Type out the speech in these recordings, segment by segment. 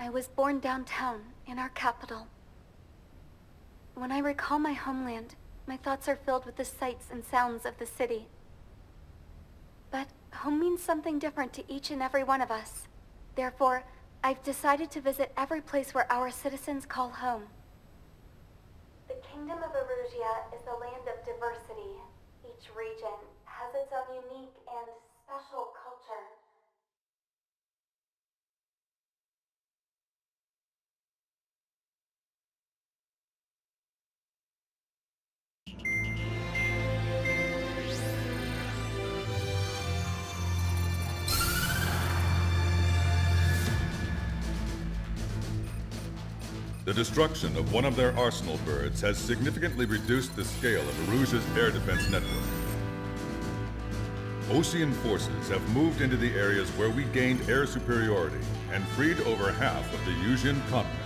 I was born downtown, in our capital. When I recall my homeland, my thoughts are filled with the sights and sounds of the city. But home means something different to each and every one of us. Therefore, I've decided to visit every place where our citizens call home. The Kingdom of Erusia is a land of diversity. Each region has its own unique and special culture. The destruction of one of their arsenal birds has significantly reduced the scale of Erusia's air defense network. Ocean forces have moved into the areas where we gained air superiority and freed over half of the Yusian continent.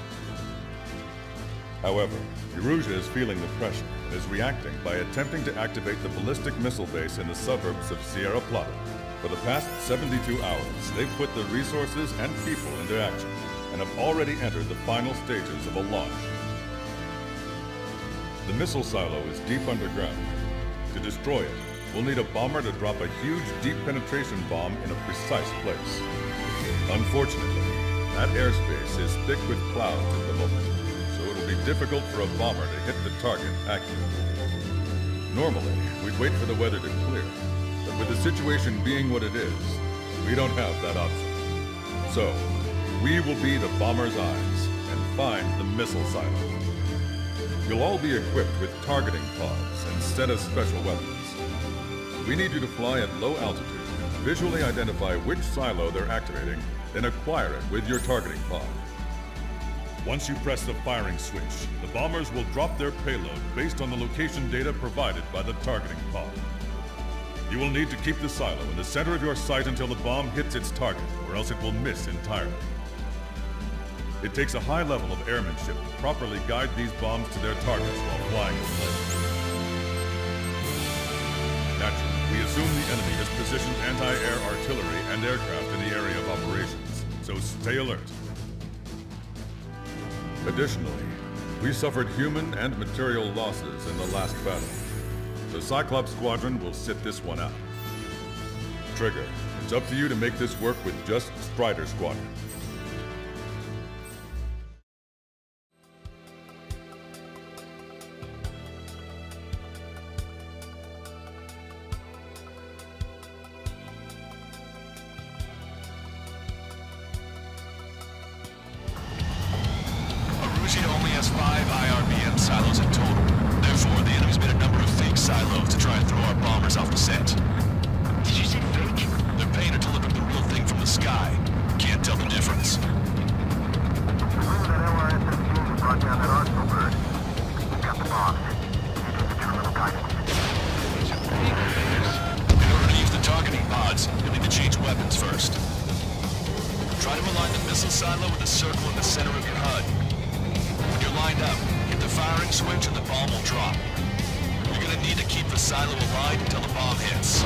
However, Erusia is feeling the pressure and is reacting by attempting to activate the ballistic missile base in the suburbs of Sierra Plata. For the past 72 hours, they've put the resources and people into action and have already entered the final stages of a launch. The missile silo is deep underground. To destroy it, we'll need a bomber to drop a huge deep penetration bomb in a precise place. Unfortunately, that airspace is thick with clouds at the moment, so it'll be difficult for a bomber to hit the target accurately. Normally, we'd wait for the weather to clear, but with the situation being what it is, we don't have that option. So, we will be the bomber's eyes and find the missile silo. You'll all be equipped with targeting pods instead of special weapons. We need you to fly at low altitude, visually identify which silo they're activating, then acquire it with your targeting pod. Once you press the firing switch, the bombers will drop their payload based on the location data provided by the targeting pod. You will need to keep the silo in the center of your sight until the bomb hits its target, or else it will miss entirely. It takes a high level of airmanship to properly guide these bombs to their targets while flying the plane. Naturally, we assume the enemy has positioned anti-air artillery and aircraft in the area of operations, so stay alert. Additionally, we suffered human and material losses in the last battle. The Cyclops Squadron will sit this one out. Trigger, it's up to you to make this work with just Strider Squadron. Only has 5 IRBM silos in total. Therefore, the enemy's made a number of fake silos to try and throw our bombers off the set. Did you say fake? They're paying to deliver the real thing from the sky. Can't tell the difference. Remember that LRS-17 brought down that arsenal bird. Got the bomb. Experimental guidance. In order to use the targeting pods, you'll need to change weapons first. Try to align the missile silo with a circle in the center of your HUD. Lined up, hit the firing switch and the bomb will drop. You're gonna need to keep the silo aligned until the bomb hits.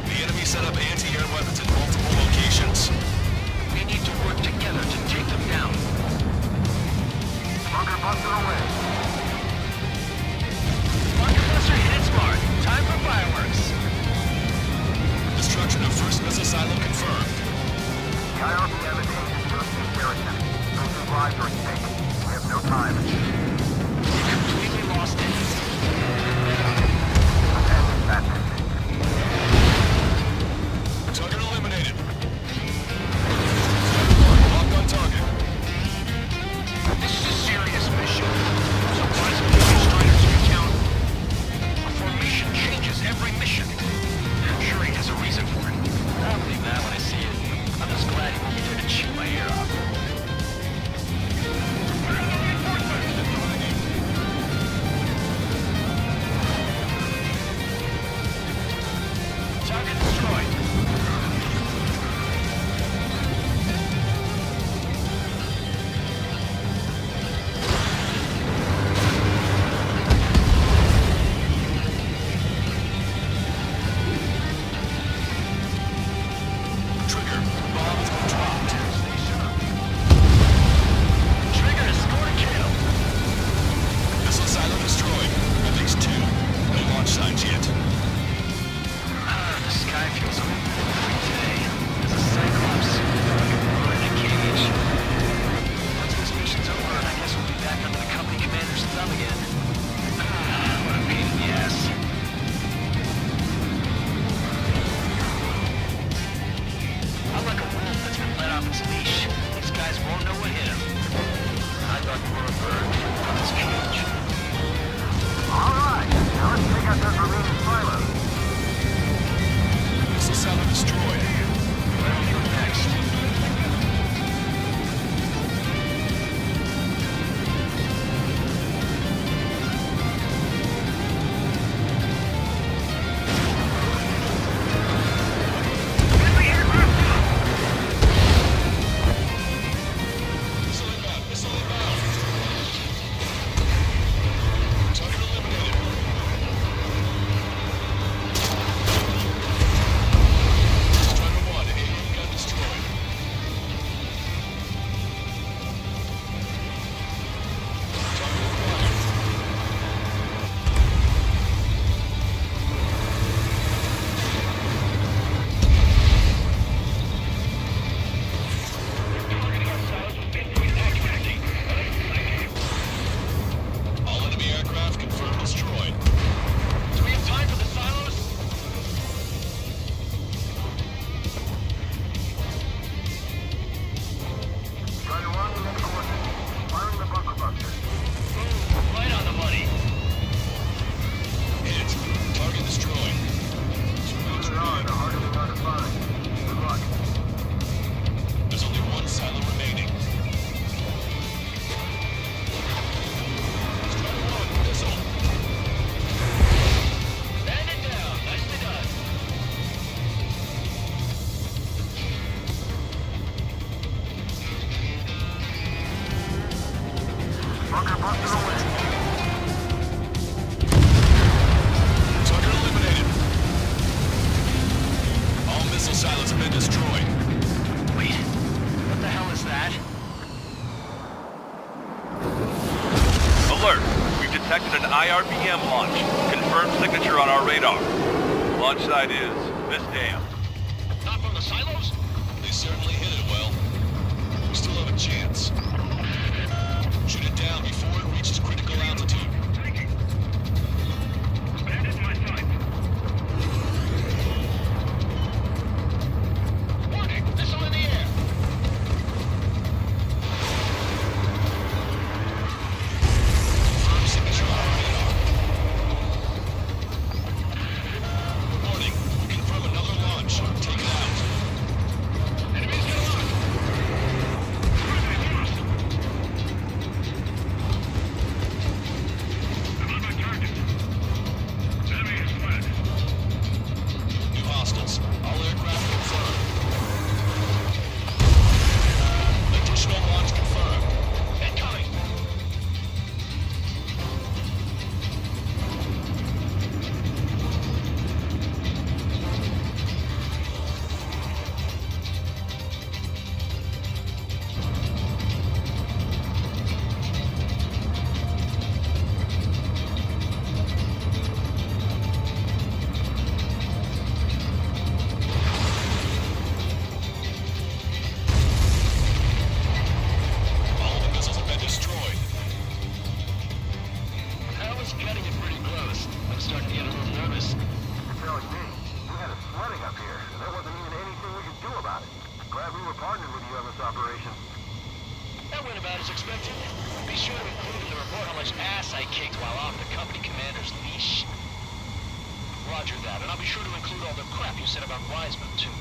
The enemy set up anti-air weapons in multiple locations. We need to work together to take them down. Bunker buster away. Bunker buster hits mark. Time for fireworks. Destruction of first missile silo confirmed. The IRBM is aimed at European garrison. Those lives are at stake. We have no time. We completely lost it. Prepare Launch site is this dam. Not from the silos? They certainly hit it well. We still have a chance. Shoot it down before it reaches critical altitude. Warning! Missile in the air! Confirm signature on radar. Warning! We confirm another launch. Take it out. Enemies get lost! I'm on my target. Enemy is fled. New hostiles. All aircraft confirmed. Additional launch confirmed. Incoming! All of the missiles have been destroyed. That was cutting it pretty close. I'm starting to get a little nervous. You're telling me. We had a flooding up here, and there wasn't even anything we could do about it. Glad we were partnered with you on this operation. That went about as expected. Be sure to include in the report how much ass I kicked while off the company commander's leash. Roger that, and I'll be sure to include all the crap you said about Wiseman, too.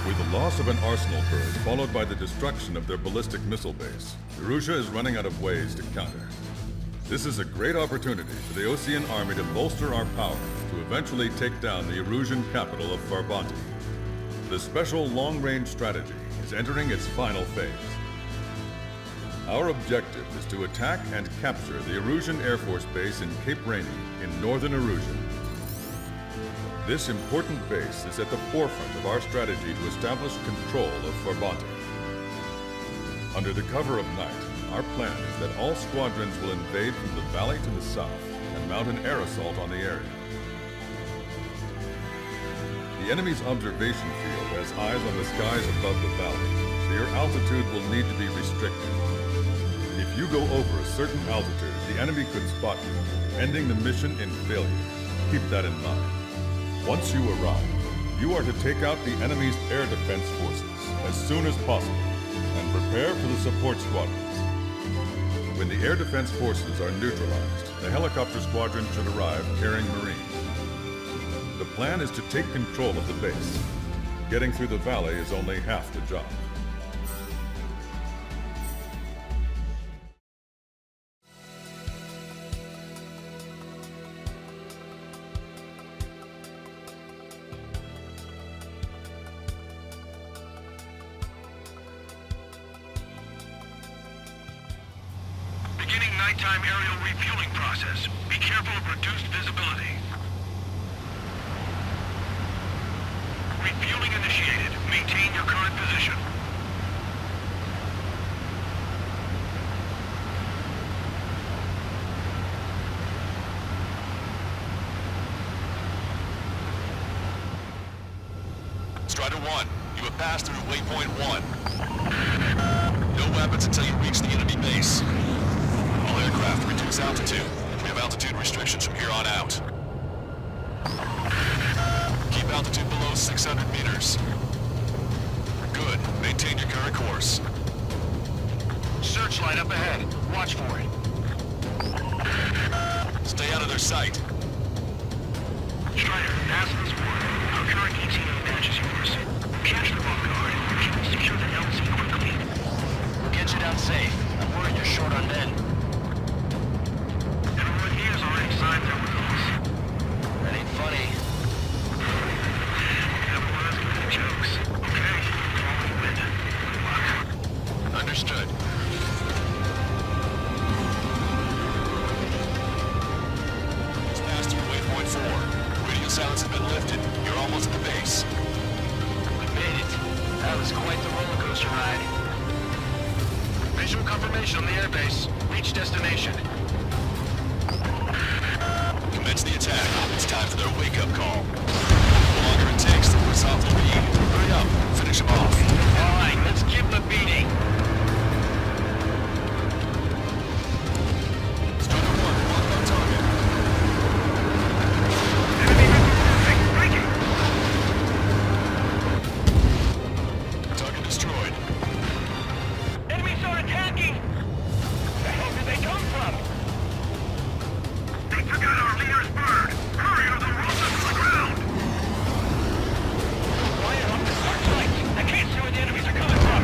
With the loss of an arsenal bird followed by the destruction of their ballistic missile base, Erusha is running out of ways to counter. This is a great opportunity for the Osean army to bolster our power to eventually take down the Erusian capital of Farbanti. The special long-range strategy is entering its final phase. Our objective is to attack and capture the Erusian Air Force Base in Cape Rainy in northern Erusia. This important base is at the forefront of our strategy to establish control of Farbanti. Under the cover of night, our plan is that all squadrons will invade from the valley to the south and mount an air assault on the area. The enemy's observation field has eyes on the skies above the valley, so your altitude will need to be restricted. If you go over a certain altitude, the enemy could spot you, ending the mission in failure. Keep that in mind. Once you arrive, you are to take out the enemy's air defense forces as soon as possible and prepare for the support squadrons. When the air defense forces are neutralized, the helicopter squadron should arrive carrying Marines. The plan is to take control of the base. Getting through the valley is only half the job. Beginning nighttime aerial refueling process. Be careful of reduced visibility. Refueling initiated. Maintain your current position. Strider 1, you have passed through waypoint 1. No weapons until you reach the enemy base. All aircraft reduce altitude. We have altitude restrictions from here on out. Keep altitude below 600 meters. Good. Maintain your current course. Searchlight up ahead. Watch for it. Stay out of their sight. Strider, pass this one. Our current ETA matches yours. Catch them off guard. Secure the LZ quickly. We'll get you down safe. I'm worried you're short on men. Everyone here's already signed their wills. That ain't funny. Everyone has good at jokes. Okay, follow the wind. Good luck. Understood. base. We made it. That was quite the roller coaster ride. Visual confirmation on the airbase. Reach destination. Commence the attack. It's time for their wake-up call. The longer it takes, the worse off they'll be. Hurry up. Finish them off. All right, let's give them a beating. Striker 1, lock on target. Enemy missile breaking. Target destroyed. Enemies are attacking! The hell did they come from? They took out our leader's bird! Hurry or they'll roll us to the ground! Quiet off the start lights! I can't see where the enemies are coming from!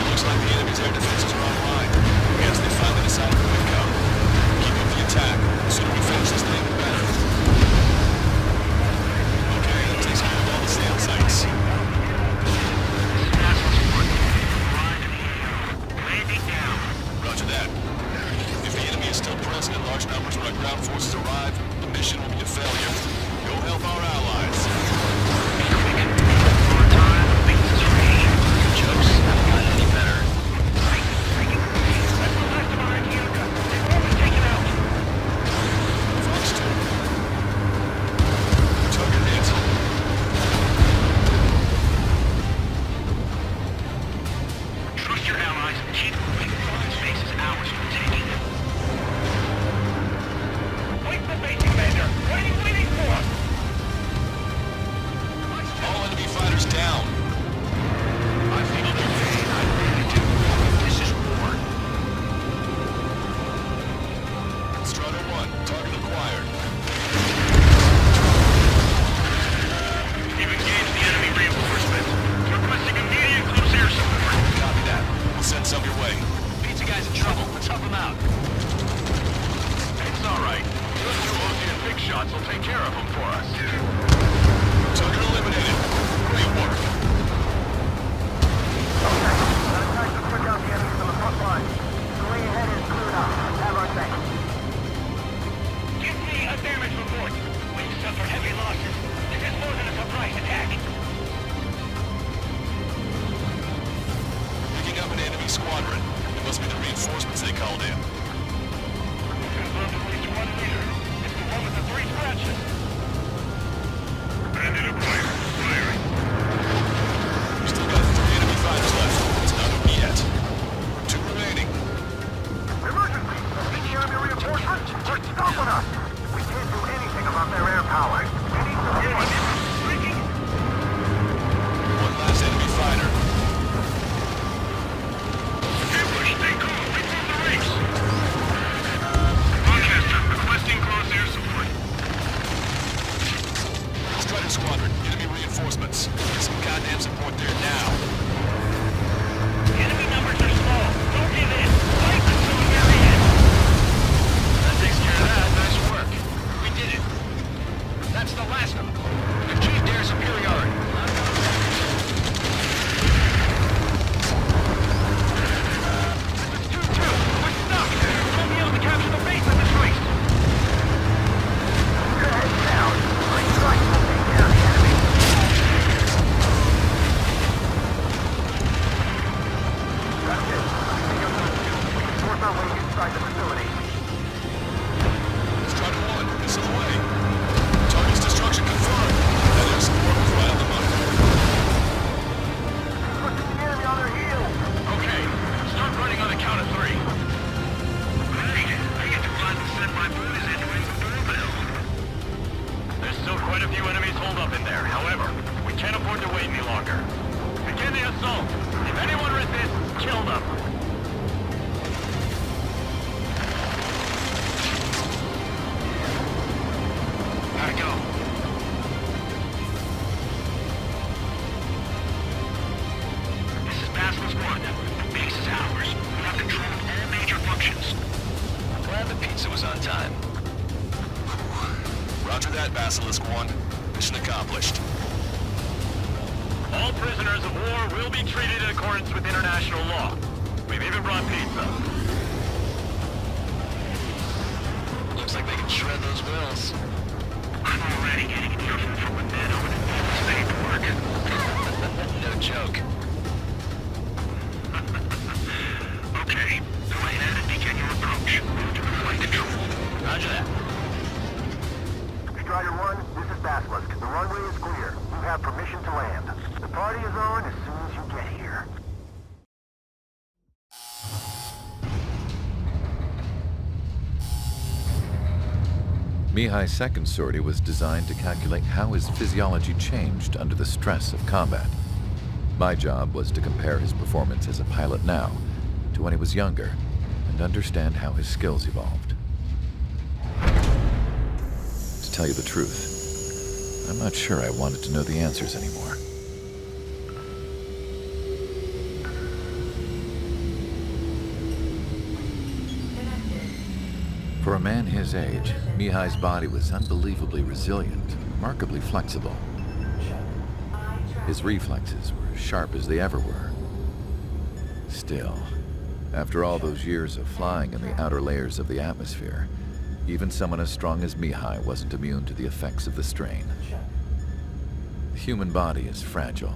Looks like the enemy's air defenses are online. Guess they finally decided to wake up. Keep up the attack. The sooner we finish this thing, the better. Okay, that takes care of all the SAM sites. Landing down. Roger that. If the enemy is still present in large numbers when our ground forces arrive, the mission will be a failure. Go help our allies. Jokes haven't gotten any better. That's the last of our Akiuka. They've all been taken out. Fox 2. Target hit. Trust your allies and keep moving. Space is ours for the taking. Wait for base commander! What are you waiting for? All enemy fighters down. I feel the pain. I really do. This is war. Strider 1, target acquired. You've engaged the enemy reinforcements. Requesting immediate close air support. Copy that. We'll send some your way. Pizza guy's in trouble. Let's help him out. It's all right. Those two Ocean big shots will take care of him for us. Target eliminated. Great work. Okay. Got a time to quick out the enemies on the front line. The way ahead is cleared out. Have our thanks. Give me a damage report. We've suffered heavy losses. This is more than a surprise attack. Picking up an enemy squadron. It must be the reinforcements they called in. Confirmed at least one leader. It's the one with the 3 scratches. Bandit acquired. Firing. We've still got 3 enemy fighters left. It's not over yet. 2 remaining. Emergency! The enemy reinforcements are stopping us! We can't do anything about their air power. We need support. Breaking! One last enemy fighter. Ambush, stay cool. Refill the race. Broadcaster, requesting close air support. Strider squadron, enemy reinforcements. Get some goddamn support there now. Enemy numbers are small. Don't give in. Fight until the very end. That takes care of that. Nice work. We did it. That's the last of them. We've achieved air superiority. This is 2-2. We're stuck. We'll be able to capture the base in this race. Good head down. Green strike will take care of the enemy. That's it. We can force our way inside the facility. Strider 1, missile away. Target's destruction confirmed. That air support was right on the money. Pushing the enemy on their heels. Okay, start running on the count of 3. Great. I get to go out and send my boys in to ring the doorbell. There's still quite a few enemies holed up in there. However, we can't afford to wait any longer. Begin the assault. If anyone resists, kill them. Gotta go. This is Basilisk 1. The base is ours. We have control of all major functions. Glad the pizza was on time. Roger that, Basilisk 1. Mission accomplished. All prisoners of war will be treated in accordance with international law. We've even brought pizza. Looks like they can shred those wills. I'm already getting earful from within over the Strider 1, this is Basilisk. The runway is clear. You have permission to land. The party is on as soon as you get here. Mihai's second sortie was designed to calculate how his physiology changed under the stress of combat. My job was to compare his performance as a pilot now to when he was younger and understand how his skills evolved. To tell you the truth, I'm not sure I wanted to know the answers anymore. For a man his age, Mihai's body was unbelievably resilient, remarkably flexible. His reflexes were as sharp as they ever were. Still, after all those years of flying in the outer layers of the atmosphere, even someone as strong as Mihai wasn't immune to the effects of the strain. The human body is fragile.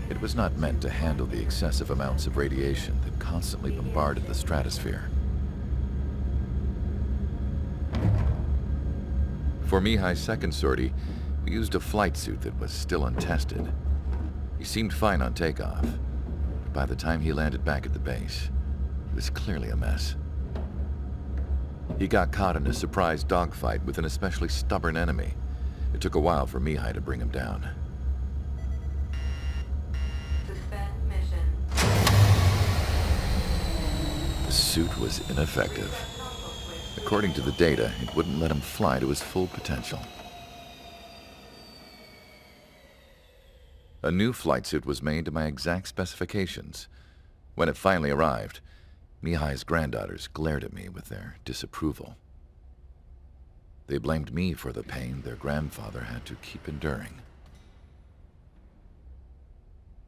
It was not meant to handle the excessive amounts of radiation that constantly bombarded the stratosphere. For Mihai's second sortie, we used a flight suit that was still untested. He seemed fine on takeoff, but by the time he landed back at the base, it was clearly a mess. He got caught in a surprise dogfight with an especially stubborn enemy. It took a while for Mihai to bring him down. Suspend mission. The suit was ineffective. According to the data, it wouldn't let him fly to his full potential. A new flight suit was made to my exact specifications. When it finally arrived, Mihai's granddaughters glared at me with their disapproval. They blamed me for the pain their grandfather had to keep enduring.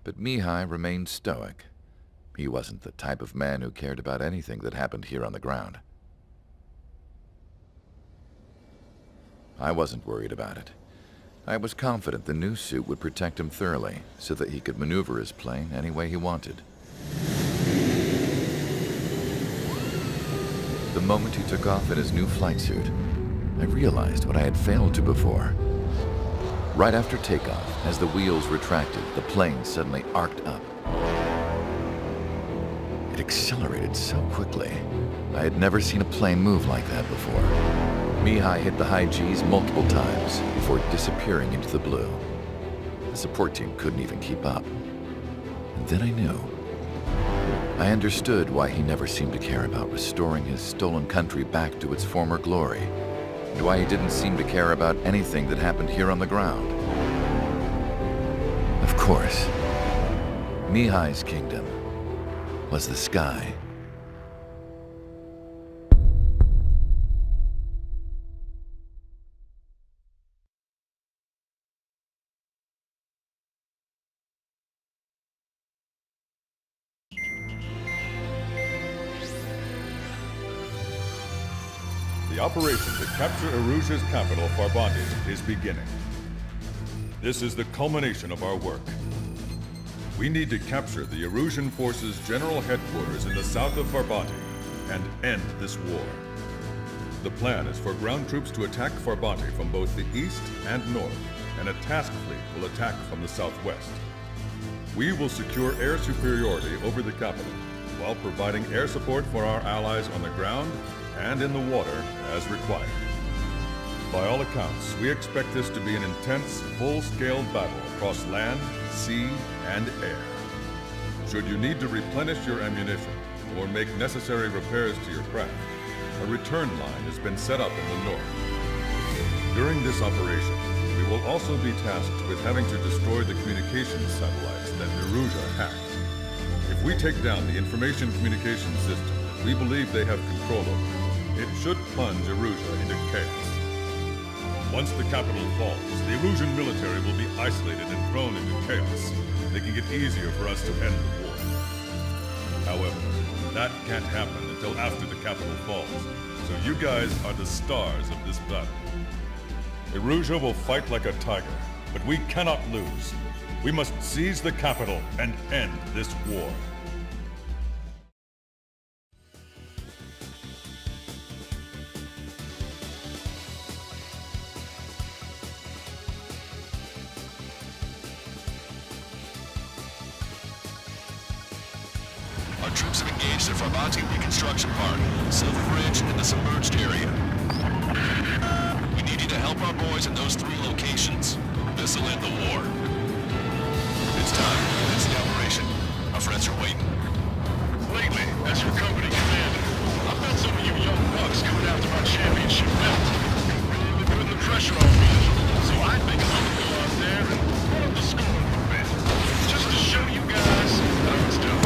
But Mihai remained stoic. He wasn't the type of man who cared about anything that happened here on the ground. I wasn't worried about it. I was confident the new suit would protect him thoroughly so that he could maneuver his plane any way he wanted. The moment he took off in his new flight suit, I realized what I had failed to before. Right after takeoff, as the wheels retracted, the plane suddenly arced up. It accelerated so quickly. I had never seen a plane move like that before. Mihai hit the high G's multiple times before disappearing into the blue. The support team couldn't even keep up. And then I knew. I understood why he never seemed to care about restoring his stolen country back to its former glory, and why he didn't seem to care about anything that happened here on the ground. Of course, Mihai's kingdom was the sky. The operation to capture Erusia's capital, Farbanti, is beginning. This is the culmination of our work. We need to capture the Erusian forces' general headquarters in the south of Farbanti and end this war. The plan is for ground troops to attack Farbanti from both the east and north, and a task fleet will attack from the southwest. We will secure air superiority over the capital, while providing air support for our allies on the ground and in the water as required. By all accounts, we expect this to be an intense, full-scale battle across land, sea, and air. Should you need to replenish your ammunition or make necessary repairs to your craft, a return line has been set up in the north. During this operation, we will also be tasked with having to destroy the communications satellites that Erusia hacked. If we take down the information communications system that we believe they have control over, it should plunge Erusia into chaos. Once the capital falls, the Erusian military will be isolated and thrown into chaos, making it easier for us to end the war. However, that can't happen until after the capital falls, so you guys are the stars of this battle. Erusia will fight like a tiger, but we cannot lose. We must seize the capital and end this war. Troops have engaged at Farbanti Reconstruction Park, Silver Ridge, and the submerged area. We need you to help our boys in those 3 locations. This'll end the war. It's time. It's the operation. Our friends are waiting. Lately, as your company commander, I've got some of you young bucks coming after my championship belt. Really putting the pressure on me. So I think I'm gonna go out there and put up the score a little bit. Just to show you guys how it's done.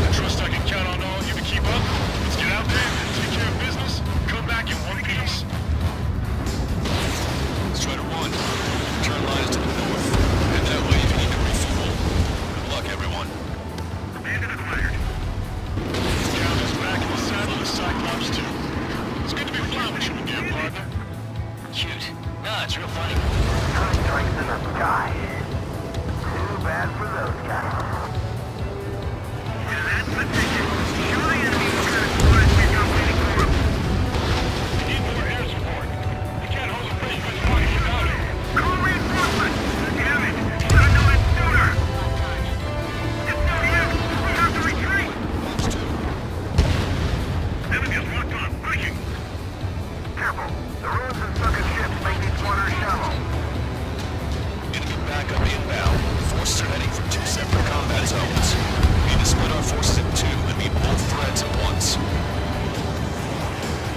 I trust I can count on all of you to keep up. Let's get out there, take care of business, come back in one piece. Strider 1, turn lines to the north. And that way if you need to refuel. Good luck, everyone. Commanded acquired. Scout is back in the saddle with Cyclops 2. It's good to be flying with you again, partner. Cute. No, it's real funny. Strikes in the sky. Too bad for those guys. Yeah, that's the ticket. Show the enemy what kind of squads we've got waiting for them. We need more air support. We can't hold a bridge much longer without it. Call reinforcements! Damn it! Should have known it sooner! It's no use! We have to retreat! Enemy is locked on. Breaking! Careful. The ruins and sunken ships make these waters shallow. Enemy backup inbound. Forces are heading for 2 separate combat zones. We need to split our forces in 2 and meet both threats at once.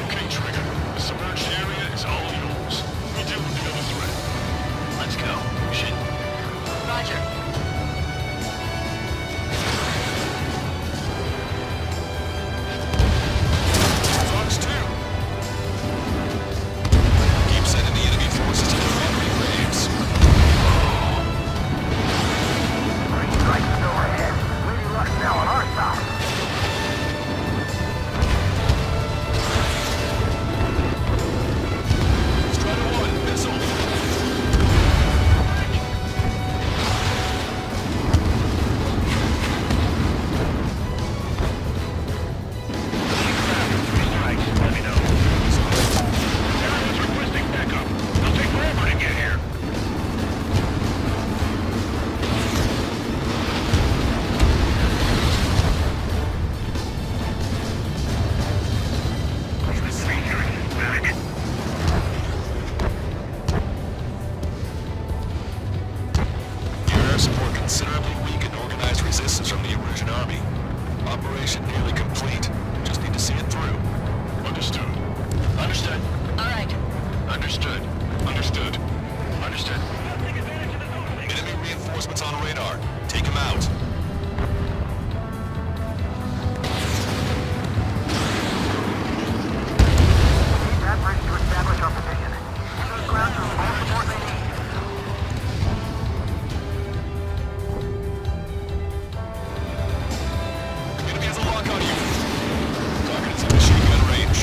Okay, Trigger. The submerged area is all yours. We deal with the other threat. Let's go. Shit. Roger. Fox 2. Keep sending the enemy forces to the runway graves. Three strikes still ahead. Lady Luck's now on our side. Strider 1, missile. Let me know. Everyone's requesting backup. They'll take forever to get here. Back. Your air support considerably weakened organized resistance from the Emergent Army. Operation nearly complete. Just need to see it through. Understood. Understood. All right. Understood. Understood. Understood. Enemy reinforcements on radar. Take them out. Keep that ready to establish our position. Good ground through all support they need. Enemy has a lock on you. Target is in machine gun range.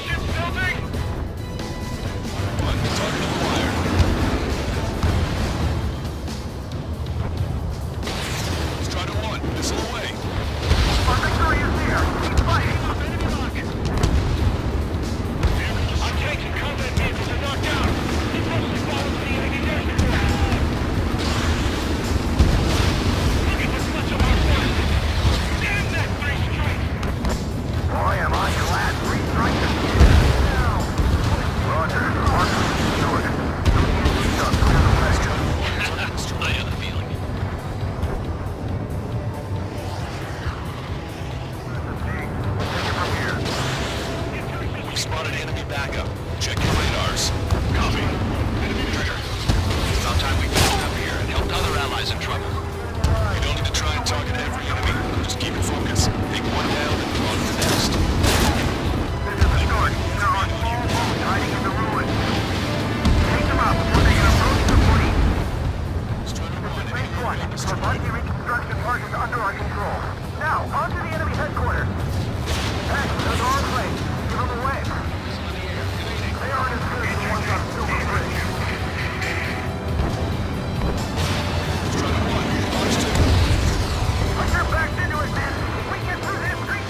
Ship's building! One, target acquired. Strider 1, missile away. Our victory is near. Keep fighting. Enemy lock! Our tanks and combat vehicles are knocked out. Keep closely following the enemy desert. Look at the clutch of our forces. Damn that 3 strikes! Boy, am I glad. Three strikes is now. Roger. Mark. Stewart. Done. Clear the way. I have a feeling. Take it from here. We've spotted enemy backup. Check your radars. Copy. Enemy trigger. It's about time we got up here and helped other allies in trouble. You don't need to try and target every enemy. Just keep your focus. Take one down and move on to the next. This is the start. They're on small boats hiding in the ruins. Take them out before they can approach the fleet. Strider 1, Phase enemy 1. unit destroyed. Farbanti Reconstruction Park is under our control. Now, on to the enemy headquarters. Hey, those are our planes. Give them away. They aren't as good as the ones on Silver Ridge. Strider 1, Fox 2. Put your backs into it, man. If we get through this, street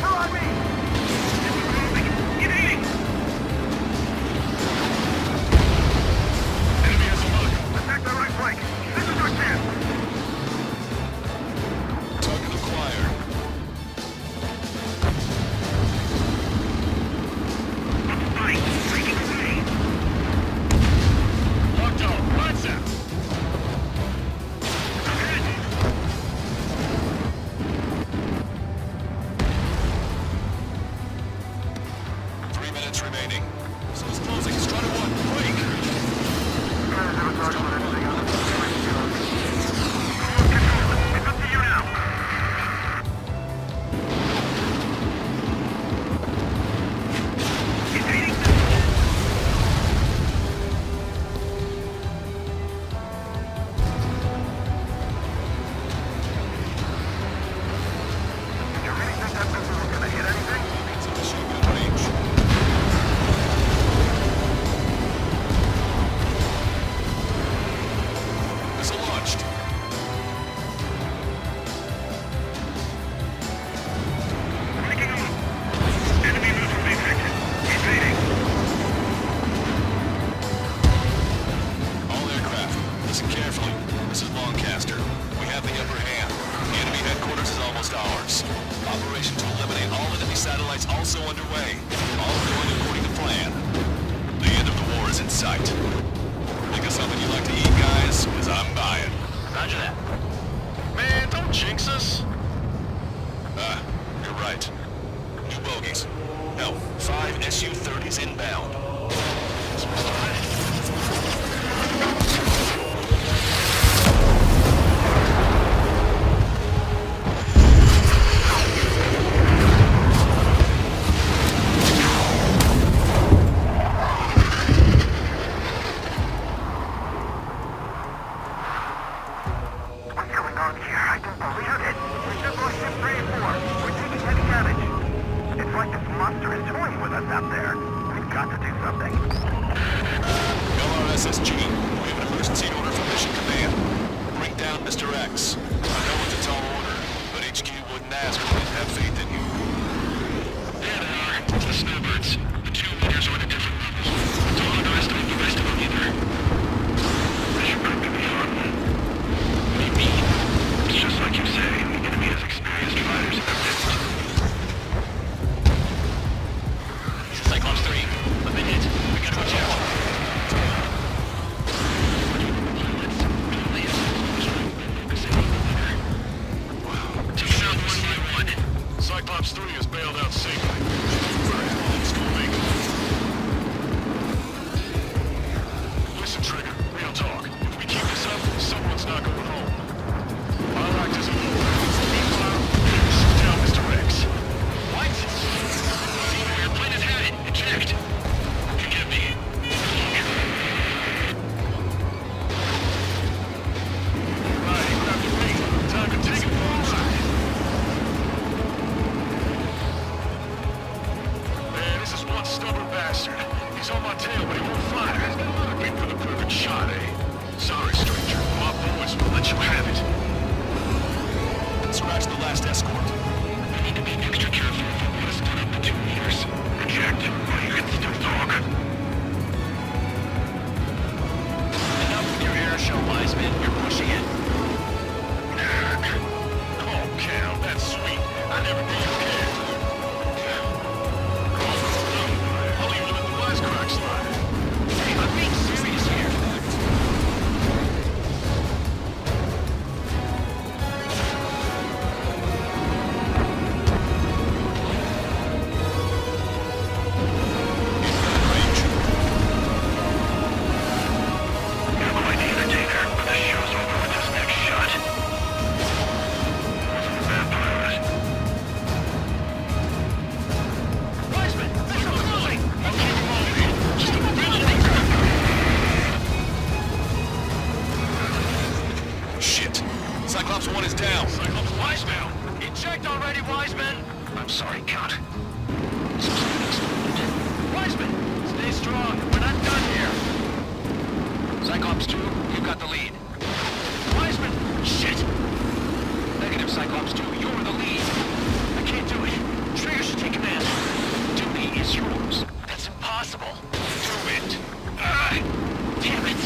remaining. Zone's closing. Strider 1, break! It's up to you now. Invading the... You really think that missile is gonna hit anything? It's a machine gun range. Missile launched. Breaking on. Enemy missile detected. Invading. All aircraft, listen carefully. This is Lancaster. We have the upper hand. The enemy headquarters is almost ours. Operation to eliminate all enemy satellites also underway. All going according to plan. The end of the war is in sight. Think of something you'd like to eat, guys? Because I'm buying. Roger that. Man, don't jinx us. You're right. New bogies. No, 5 Su-30s inbound. What's going on here? I don't believe it. We just lost ship 3 and 4. We're taking heavy damage. It's like this monster is toying with us out there. We've got to do something. LRSSG, we have an emergency order from Mission Command. Bring down Mr. X. I know it's a tall order, but HQ wouldn't ask if we didn't have faith in you. There they are. It's the snowbirds. The 2 leaders are at a different level. Don't underestimate the rest of them either. Mission prep could be fun. What do you mean? It's just like you say. The enemy has experienced fighters in their midst. Cyclops 3. I've been hit. We gotta watch out. Take them out one by one. Cyclops 3 is bailed out safely. Let's go, Mega. Listen, Trigger, real talk. If we keep this up, someone's not going home. Our act is over. Meanwhile, shoot down Mr. X. What? The airplane has had it. Eject. Forgive me. Right, grab the ring. Time to take it for a ride. Man, this is one stubborn bastard. He's on my tail, but he won't fire. Wait for the perfect shot, eh? Sorry, stranger. My boys will let you have it. Scratch the last escort. We need to be extra careful if we want to split up the 2 leaders. Reject, or you can still talk. Enough with your air show, Wiseman. You're pushing it. Oh, Cal, that's sweet. I never knew you cared. I'll even let the wisecrack slide. Hey, I'm being serious here. Cyclops 1 is down. Cyclops Wiseman! Eject already, Wiseman! I'm sorry, Count. Wiseman! Stay strong. We're not done here. Cyclops 2, you've got the lead. Wiseman! Shit! Negative, Cyclops 2. You're the lead. I can't do it. Trigger should take command. Duty is yours. That's impossible. Do it. Damn it.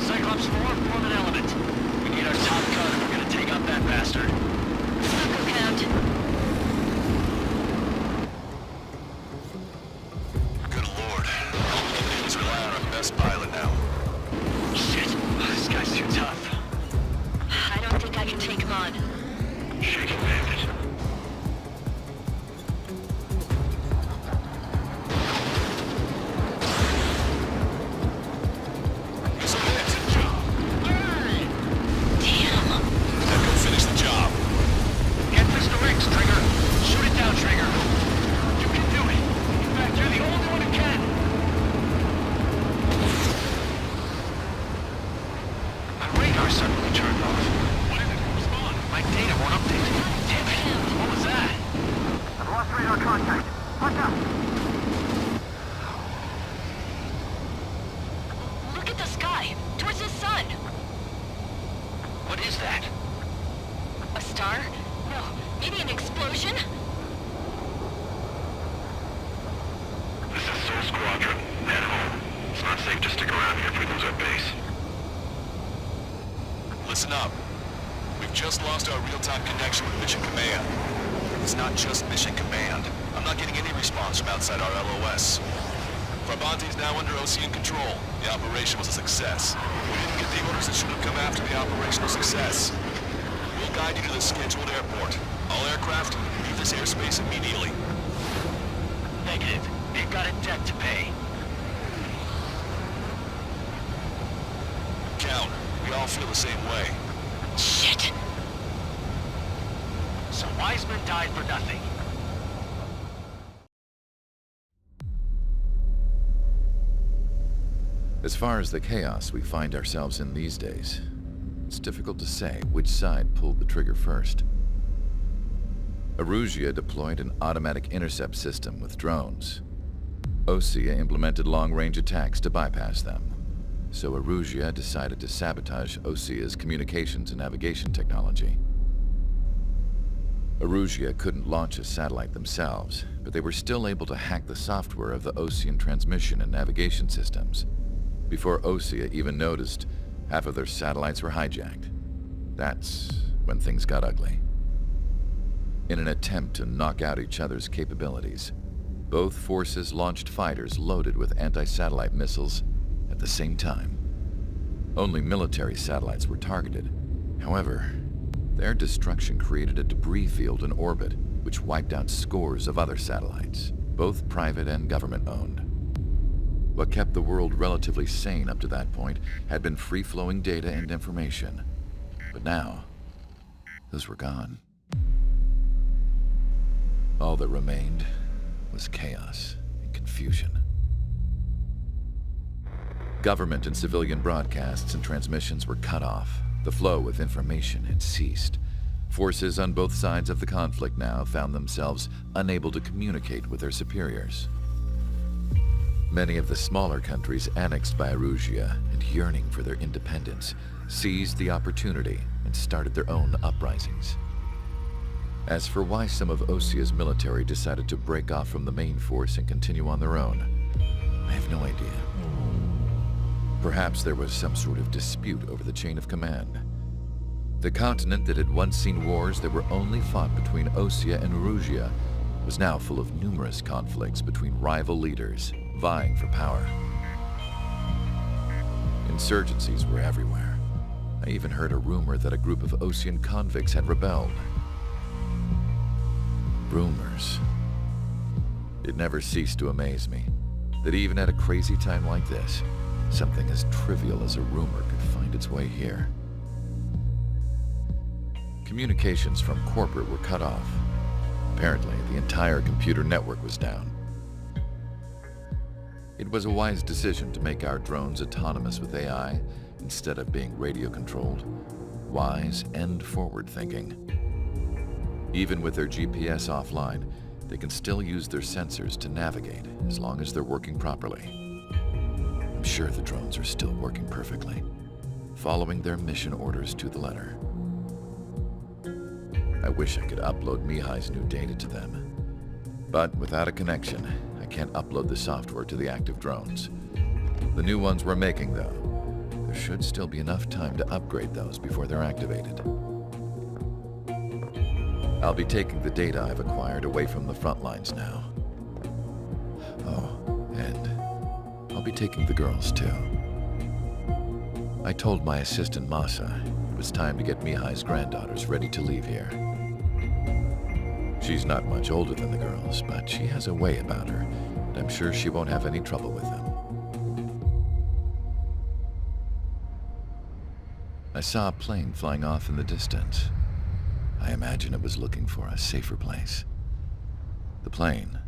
Cyclops 4, form an element. We need our top gun if we're gonna take out that bastard. Namco, Count. Good lord. All we can do is rely on our best pilot now. Shit. This guy's too tough. I don't think I can take him on. Shaking bandit. Lost radar contact. Watch out. Look at the sky! Towards the sun! What is that? A star? No, maybe an explosion? This is Soul Squadron. Head home. It's not safe to stick around here if we lose our base. Listen up. We've just lost our real-time connection with Mission Command. It's not just Mission Command. I'm not getting any response from outside our LOS. Farbanti is now under OCN control. The operation was a success. We didn't get the orders that should have come after the operational success. We'll guide you to the scheduled airport. All aircraft, leave this airspace immediately. Negative. They've got a debt to pay. Count, we all feel the same way. Shit! So Wiseman died for nothing. As far as the chaos we find ourselves in these days, it's difficult to say which side pulled the trigger first. Erusia deployed an automatic intercept system with drones. Osea implemented long-range attacks to bypass them. So Erusia decided to sabotage Osea's communications and navigation technology. Erusia couldn't launch a satellite themselves, but they were still able to hack the software of the Osean transmission and navigation systems. Before Osea even noticed, half of their satellites were hijacked. That's when things got ugly. In an attempt to knock out each other's capabilities, both forces launched fighters loaded with anti-satellite missiles at the same time. Only military satellites were targeted. However, their destruction created a debris field in orbit, which wiped out scores of other satellites, both private and government-owned. What kept the world relatively sane up to that point had been free-flowing data and information. But now, those were gone. All that remained was chaos and confusion. Government and civilian broadcasts and transmissions were cut off. The flow of information had ceased. Forces on both sides of the conflict now found themselves unable to communicate with their superiors. Many of the smaller countries annexed by Erusia and yearning for their independence seized the opportunity and started their own uprisings. As for why some of Osea's military decided to break off from the main force and continue on their own, I have no idea. Perhaps there was some sort of dispute over the chain of command. The continent that had once seen wars that were only fought between Osea and Erusia was now full of numerous conflicts between rival leaders vying for power. Insurgencies were everywhere. I even heard a rumor that a group of Osean convicts had rebelled. Rumors. It never ceased to amaze me that even at a crazy time like this, something as trivial as a rumor could find its way here. Communications from corporate were cut off. Apparently, the entire computer network was down. It was a wise decision to make our drones autonomous with AI instead of being radio-controlled. Wise and forward-thinking. Even with their GPS offline, they can still use their sensors to navigate as long as they're working properly. I'm sure the drones are still working perfectly, following their mission orders to the letter. I wish I could upload Mihai's new data to them. But without a connection, I can't upload the software to the active drones. The new ones we're making, though, there should still be enough time to upgrade those before they're activated. I'll be taking the data I've acquired away from the front lines now. Oh, and I'll be taking the girls, too. I told my assistant Masa it was time to get Mihai's granddaughters ready to leave here. She's not much older than the girls, but she has a way about her, and I'm sure she won't have any trouble with them. I saw a plane flying off in the distance. I imagine it was looking for a safer place. The plane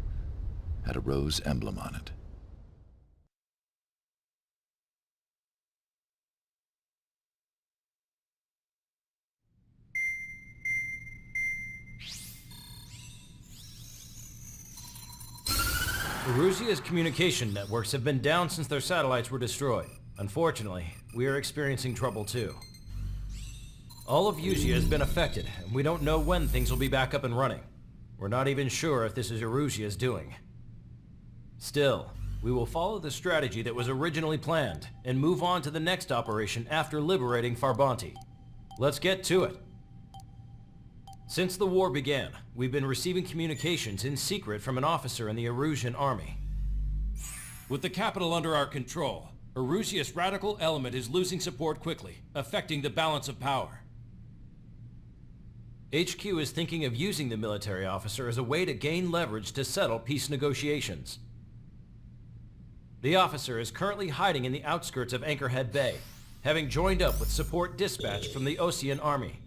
had a rose emblem on it. Erusia's communication networks have been down since their satellites were destroyed. Unfortunately, we are experiencing trouble too. All of Erusia has been affected, and we don't know when things will be back up and running. We're not even sure if this is Erusia's doing. Still, we will follow the strategy that was originally planned, and move on to the next operation after liberating Farbanti. Let's get to it. Since the war began, we've been receiving communications in secret from an officer in the Erusian army. With the capital under our control, Erusia's radical element is losing support quickly, affecting the balance of power. HQ is thinking of using the military officer as a way to gain leverage to settle peace negotiations. The officer is currently hiding in the outskirts of Anchorhead Bay, having joined up with support dispatched from the Osean army.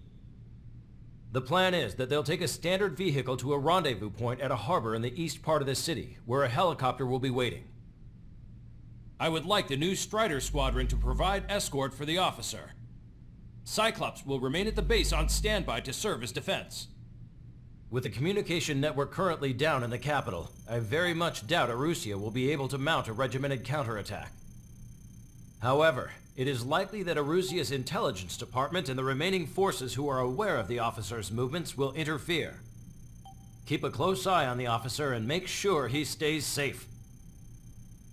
The plan is that they'll take a standard vehicle to a rendezvous point at a harbor in the east part of the city, where a helicopter will be waiting. I would like the new Strider Squadron to provide escort for the officer. Cyclops will remain at the base on standby to serve as defense. With the communication network currently down in the capital, I very much doubt Erusia will be able to mount a regimented counterattack. However, it is likely that Erusia's intelligence department and the remaining forces who are aware of the officer's movements will interfere. Keep a close eye on the officer and make sure he stays safe.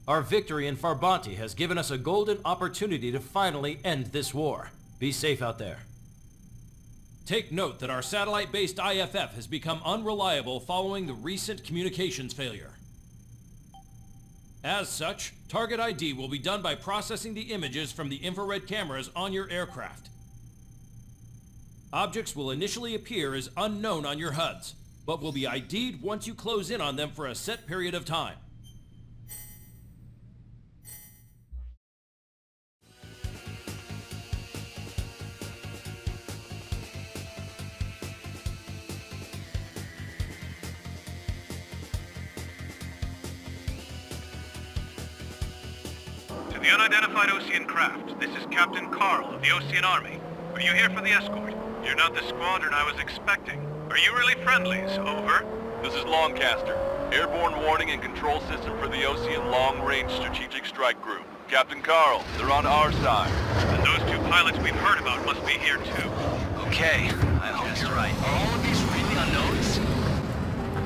Our victory in Farbanti has given us a golden opportunity to finally end this war. Be safe out there. Take note that our satellite-based IFF has become unreliable following the recent communications failure. As such, target ID will be done by processing the images from the infrared cameras on your aircraft. Objects will initially appear as unknown on your HUDs, but will be ID'd once you close in on them for a set period of time. To the unidentified Osean craft, this is Captain Carl of the Osean Army. Are you here for the escort? You're not the squadron I was expecting. Are you really friendlies? Over. This is Longcaster. Airborne warning and control system for the Osean Long-Range Strategic Strike Group. Captain Carl, they're on our side. And those two pilots we've heard about must be here too. Okay, I hope you're right. Are all of these really unknowns?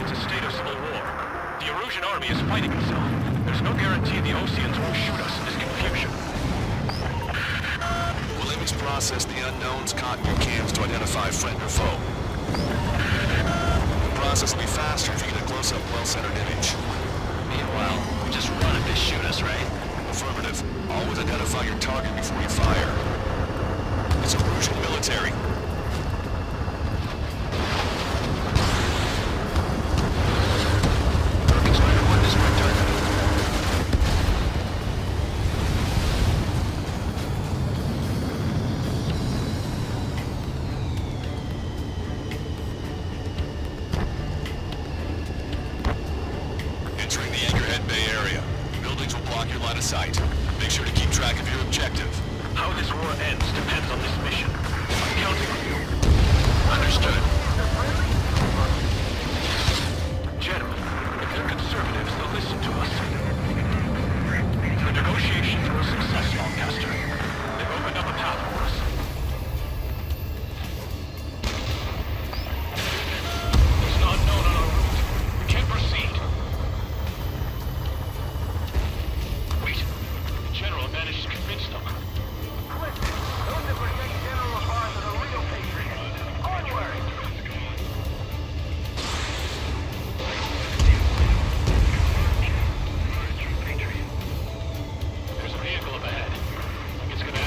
It's a state of civil war. The Erusian army is fighting itself. There's no guarantee the Oseans won't shoot us in this confusion. We'll image process the unknown's cockpit cams to identify friend or foe. The process will be faster if you get a close-up, well-centered image. Meanwhile, we just run if they shoot us, right? Affirmative. Always identify your target before you fire. It's Erusian military. Entering the Anchorhead Bay area. Buildings will block your line of sight. Make sure to keep track of your objective. How this war ends depends on this mission. I'm counting on you. Understood. Gentlemen, if they're conservatives, they'll listen to us. The negotiations were a success, Longcaster. They've opened up a path for us. There's an unknown on our route. We can't proceed. Wait. The General managed to convince them. Listen, those that protect General LaFarge are the real patriots. Onward! There's a vehicle up ahead. It's gonna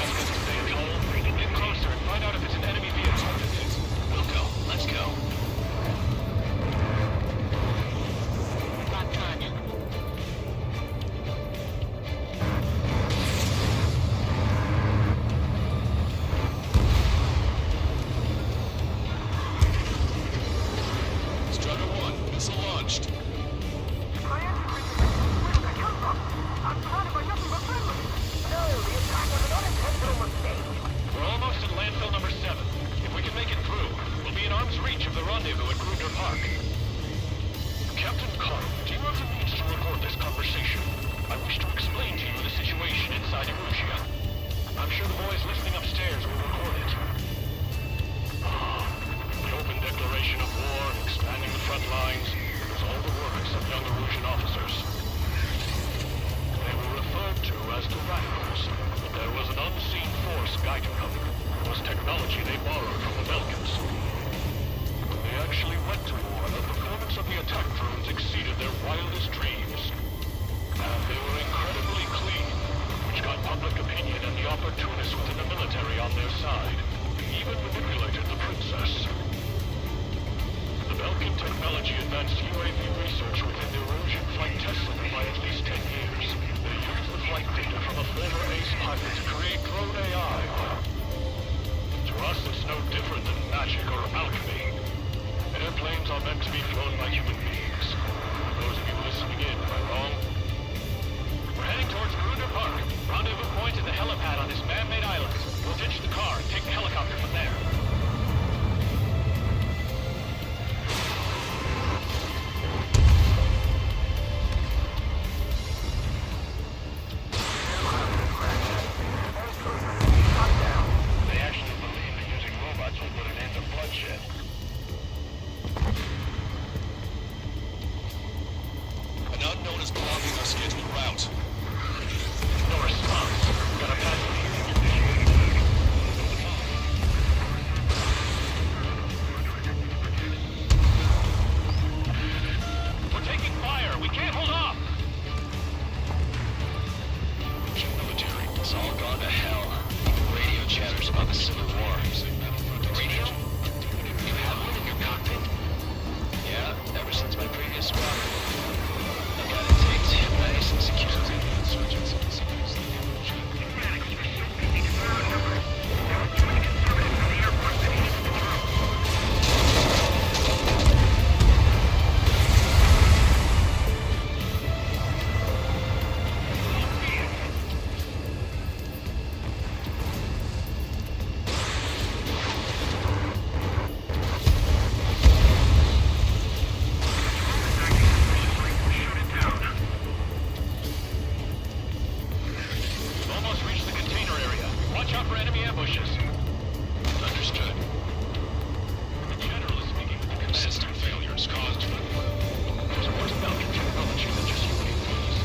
Federation officers. They were referred to as the Radicals, but there was an unseen force guiding them. It was technology they borrowed from the Belkans. When they actually went to war, the performance of the attack drones exceeded their wildest dreams. And they were incredibly clean, which got public opinion and the opportunists within the military on their side. Even manipulated the princess. The Belkin technology advanced UAV research within the Erosion Flight Test Center by at least 10 years. They used the flight data from a former ace pilot to create drone AI. To us, it's no different than magic or alchemy. Airplanes are meant to be flown by human beings. For those of you listening in, am I wrong? We're heading towards Gruner Park. Rendezvous point is the helipad on this man-made island. We'll ditch the car and take the helicopter from there. They actually believe that using robots will put an end to bloodshed. An unknown is blocking our scheduled route. No response. Got a passive hearing condition. We're taking fire. We can't hold off. Military, it's all gone to hell. Even radio chatters about the Civil War. Radio? You have one in your cockpit? Yeah, ever since my previous squadron. I got it taped, nice and secure. Almost reached the container area. Watch out for enemy ambushes. Understood. Generally speaking, System failures caused by... There's more to Belkin technology than just UAVs.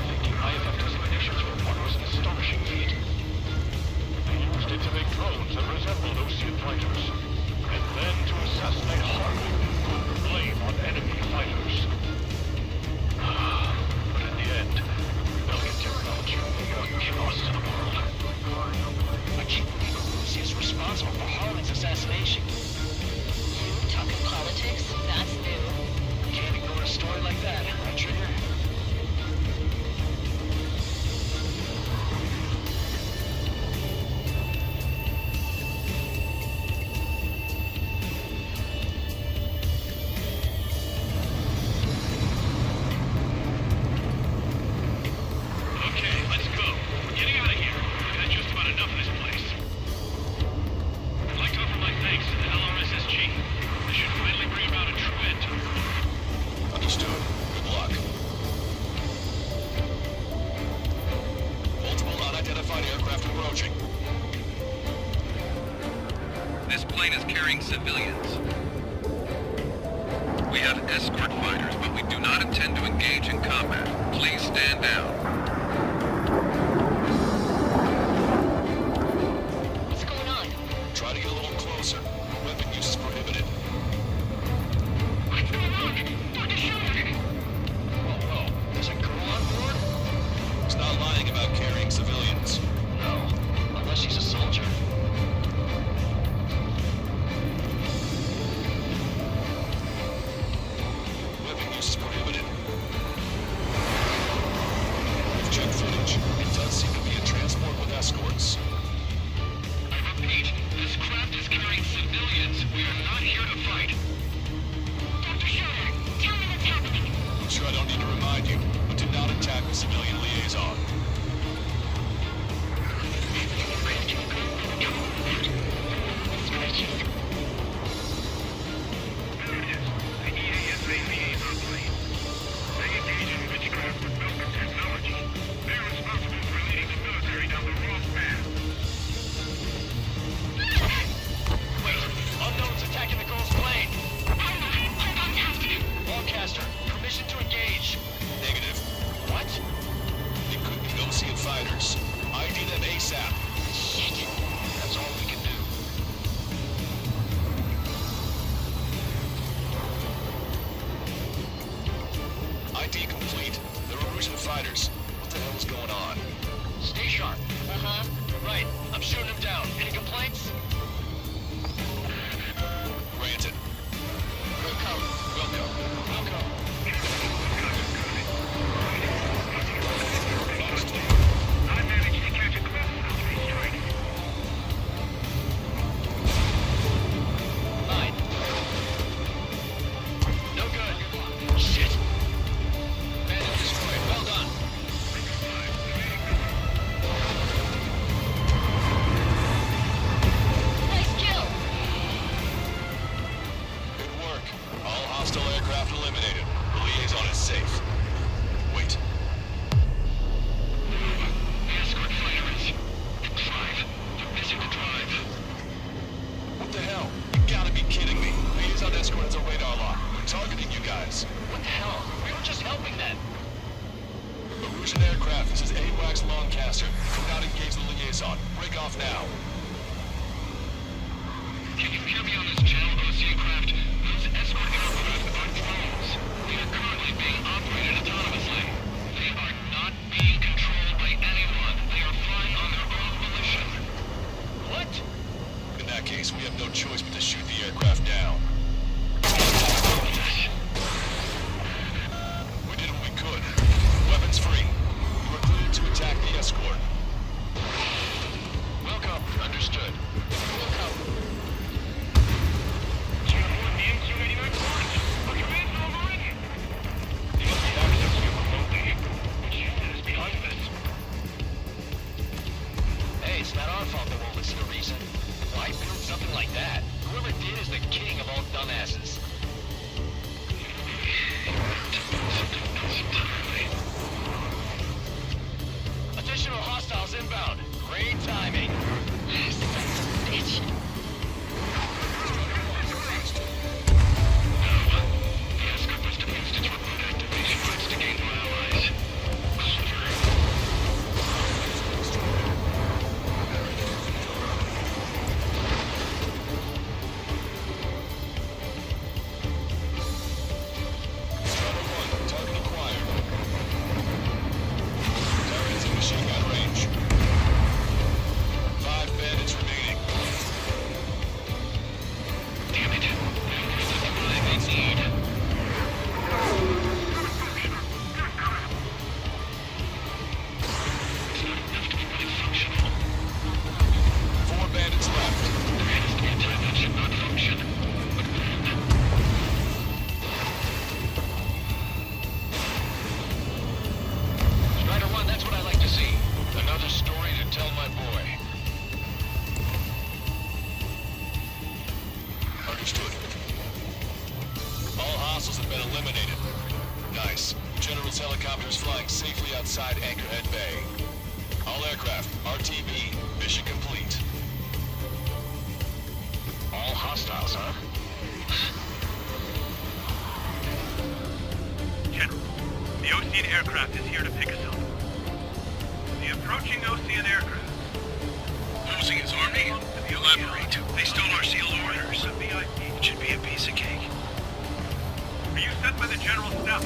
Making high-effective munitions for one was an astonishing feat. They used it to make drones that resembled Osean fighters, and then to assassinate Harvey, who would blame on enemy fighters. But in the end, Belkin technology only brought chaos to the world. I can't believe Urusi is responsible for Harlan's assassination. Talking politics? That's new. You can't ignore a story like that, right, Trigger? Okay, let's go. We're getting out of here. We've had just about enough of this place. I'd like to offer my thanks to the LRSSG. This should finally bring about a true end to the war. Understood. Good luck. Multiple unidentified aircraft approaching. This plane is carrying civilians. We have escort fighters, but we do not intend to engage in combat. Please stand down. What's going on? Try to get a little closer. Weapon use is prohibited. What's going on? Dr. Schiller! Whoa. There's a girl on board? He's not lying about carrying civilians. No. Unless she's a soldier. Weapon use is prohibited. We've checked footage. It does seem to be a transport with escorts. I repeat, this craft is carrying civilians. We are not here to fight. Dr. Schiller, tell me what's happening. I'm sure I don't need to remind you, but do not attack the civilian liaison. The EASA liaison plane. They engage in witchcraft with Belkin technology. They're responsible for leading the military down the wrong path. Wait! Unknown's attacking the girl's plane! Hold on, hold on, Captain. Broadcaster, permission to engage. pushing fighters. What the hell is going on? Stay sharp. Uh-huh. Right. I'm shooting them down. Any complaints? Granted. Welcome. I managed to catch a glimpse of these strikes. Mine. No good. Shit. Bandit destroyed. Well done. Nice kill! Good work. All hostile aircraft eliminated. The liaison is safe. Wait. Escort fighters. Drive. They're missing the drive. What the hell? You gotta be kidding me. Liaison escort has a radar lock. We're targeting you guys. What the hell? We were just helping them. Illusion aircraft, this is AWACS Lancaster. Do not engage the liaison. Break off now. Can you hear me on this channel, OC craft? Those escort aircraft are drones. They are currently being operated autonomously. They are not being controlled by anyone. They are flying on their own volition. What? In that case, we have no choice but to shoot the aircraft down. We did what we could. Weapons free. You are cleared to attack the escort. Welcome. Understood. Welcome. You aboard the MQ-89 launch. Our commands are overridden. They must be accessing it remotely. Which unit is behind this? Hey, it's not our fault they won't listen to reason. Why build something like that? Whoever did is the king of all dumbasses. Additional hostiles inbound. Great timing. Bitch. The escort must have used its remote activation rights to gain more allies. Strata 1, target acquired. Target is in machine gun range. 5 bandits remaining. Damn it. This is the line they need. It's not enough to be really functional. 4 bandits left. There has to be a time that should not function. But when? Strider 1, that's what I like to see. Another story to tell my boy. Understood. All hostiles have been eliminated. Nice. General's helicopter is flying safely outside Anchorhead Bay. All aircraft, RTB, mission complete. All hostiles, huh? General, the Ocean aircraft is here to pick us up. The approaching Ocean aircraft. Losing his army? Elaborate. They stole our sealed orders. The VIP. It should be a piece of cake. Are you sent by the General's staff?